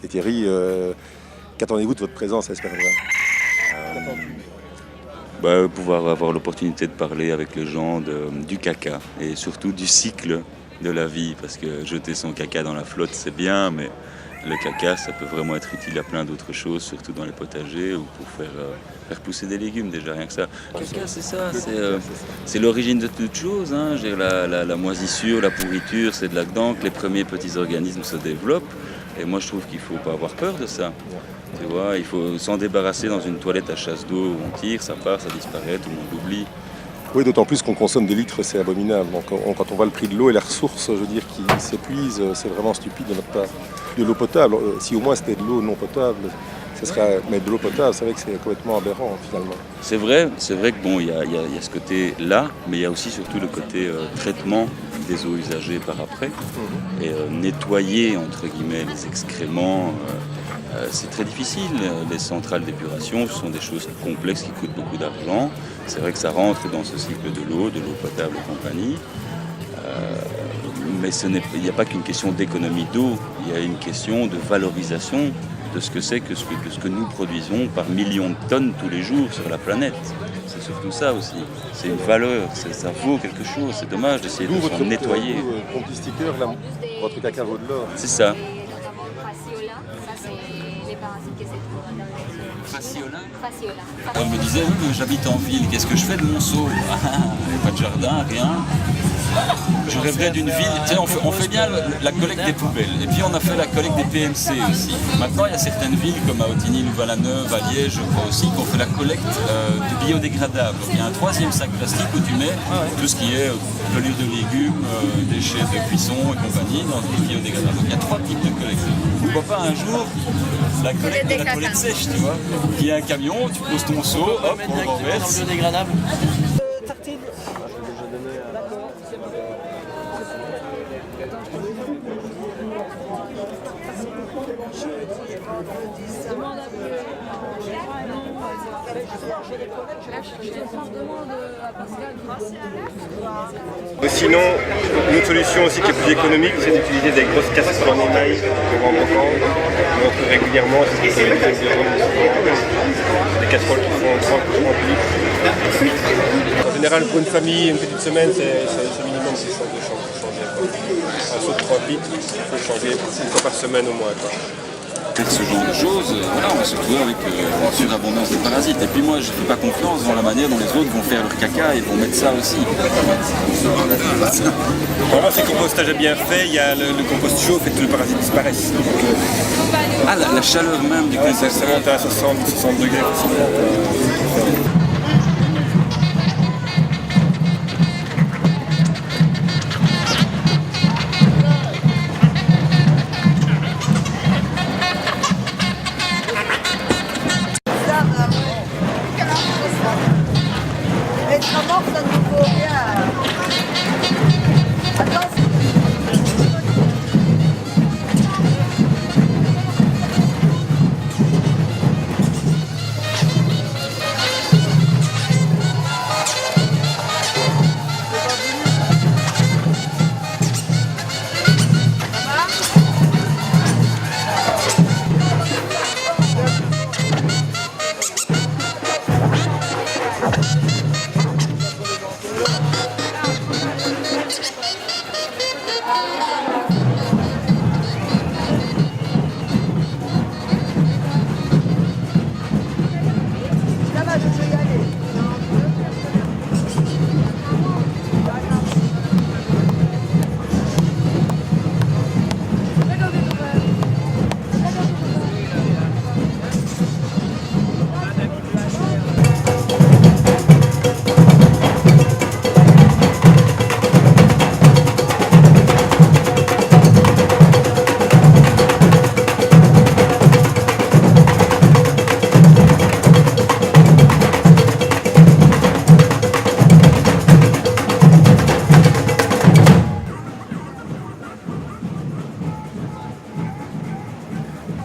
Et Thierry, qu'attendez-vous de votre présence à Esperanza? Pouvoir avoir l'opportunité de parler avec les gens du caca et surtout du cycle de la vie, parce que jeter son caca dans la flotte c'est bien, mais le caca ça peut vraiment être utile à plein d'autres choses, surtout dans les potagers ou pour faire pousser des légumes, déjà rien que ça. Le caca c'est ça, c'est l'origine de toute chose, hein. Je veux dire, la moisissure, la pourriture, c'est de là-dedans que les premiers petits organismes se développent, et moi je trouve qu'il ne faut pas avoir peur de ça. Tu vois, il faut s'en débarrasser dans une toilette à chasse d'eau où on tire, ça part, ça disparaît, tout le monde l'oublie. Oui, d'autant plus qu'on consomme des litres, c'est abominable. Donc, quand on voit le prix de l'eau et les ressources, je veux dire, qui s'épuisent, c'est vraiment stupide de notre part. De l'eau potable, si au moins c'était de l'eau non potable, ce serait, mais de l'eau potable, c'est vrai que c'est complètement aberrant finalement. C'est vrai que bon, il y a ce côté-là, mais il y a aussi surtout le côté traitement des eaux usagées par après. Et nettoyer, entre guillemets, les excréments, c'est très difficile. Les centrales d'épuration, ce sont des choses complexes qui coûtent beaucoup d'argent. C'est vrai que ça rentre dans ce cycle de l'eau potable et compagnie. Mais il n'y a pas qu'une question d'économie d'eau, il y a une question de valorisation de ce que c'est que ce que nous produisons par millions de tonnes tous les jours sur la planète. C'est surtout ça aussi. C'est une valeur, ça vaut quelque chose. C'est dommage d'essayer de s'en nettoyer. Compostiqueur, votre caca vaut de l'or. C'est ça. On me disait, oui, mais j'habite en ville, qu'est-ce que je fais de mon seau? Il n'y a pas de jardin, rien. Je rêverais d'une ville, tu sais, on fait bien la collecte des poubelles, et puis on a fait la collecte des PMC aussi. Maintenant, il y a certaines villes comme à Ottignies, Louvain-la-Neuve, à Liège, je crois aussi, qu'on fait la collecte de biodégradables. Donc, il y a un troisième sac plastique où tu mets tout ce qui est pelure de légumes, déchets de cuisson et compagnie dans des biodégradables. Donc il y a 3 types de collecte. Pourquoi pas un jour la collecte sèche, tu vois? Il y a un camion, tu poses ton seau, hop, on renverse. Biodégradable. Sinon, une autre solution aussi qui est plus économique, c'est d'utiliser des grosses casseroles en émail pour en brocante. Donc régulièrement, c'est ce qu'on fait des casseroles qui font 30 litres. En général, pour une famille, une petite semaine, c'est minimum 600 de changer. Un seau de 30 litres, il faut changer une fois par semaine au moins. Faire ce genre de choses, voilà, on va se retrouver avec une surabondance de parasites. Et puis moi, je ne fais pas confiance dans la manière dont les autres vont faire leur caca et vont mettre ça aussi. Vraiment, si le compostage est bien fait, il y a le compost chauffe et que tous les parasites disparaissent. Donc, la chaleur même du compost. Ça monte à 60 degrés facilement.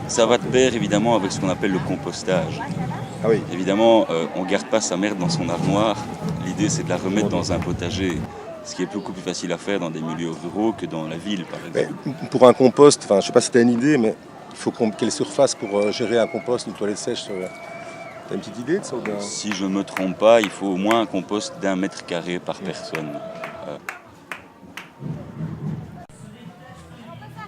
Ça va de pair évidemment avec ce qu'on appelle le compostage. Ah oui. Évidemment, on ne garde pas sa merde dans son armoire. L'idée, c'est de la remettre dans un potager. Ce qui est beaucoup plus facile à faire dans des milieux ruraux que dans la ville, par exemple. Mais pour un compost, je ne sais pas si tu as une idée, mais il quelle surface pour gérer un compost, une toilette sèche? T'as une petite idée de ça ou bien... Si je ne me trompe pas, il faut au moins un compost d'1 mètre carré par personne.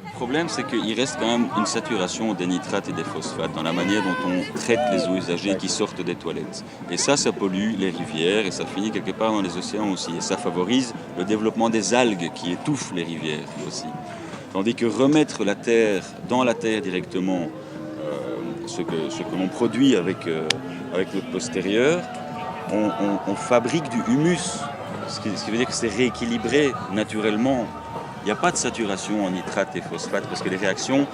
Le problème, c'est qu'il reste quand même une saturation des nitrates et des phosphates dans la manière dont on traite les eaux usagées qui sortent des toilettes. Et ça pollue les rivières et ça finit quelque part dans les océans aussi. Et ça favorise le développement des algues qui étouffent les rivières aussi. Tandis que remettre la terre dans la terre directement, ce que l'on produit avec le postérieur, on fabrique du humus, ce qui veut dire que c'est rééquilibré naturellement. Il n'y a pas de saturation en nitrate et phosphate parce que les réactions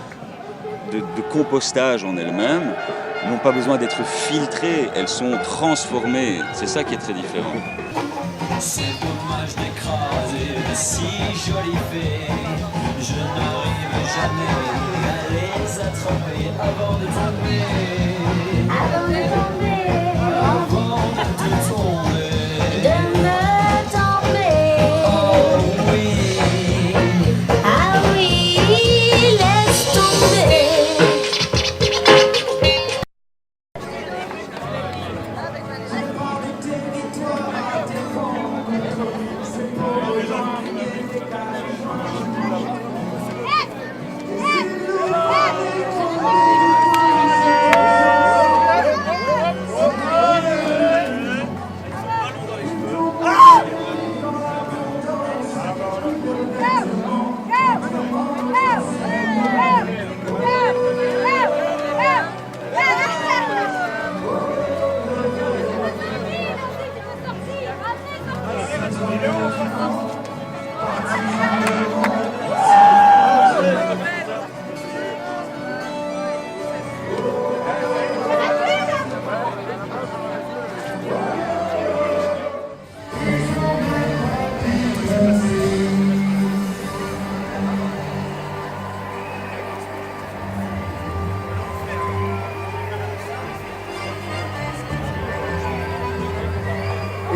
de compostage en elles-mêmes n'ont pas besoin d'être filtrées, elles sont transformées. C'est ça qui est très différent. C'est dommage d'écraser de si jolies fées. Je n'arrive jamais à les attraper avant de tomber. Avant de tomber. Avant de tomber. De me tomber. Oh oui. Ah oui, laisse tomber.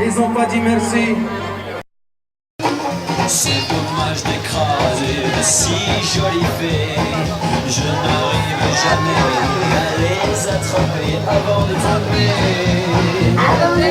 Ils ont pas dit merci. C'est dommage d'écraser de si jolies fées. Je n'arrive jamais à les attraper avant de tomber. Avant de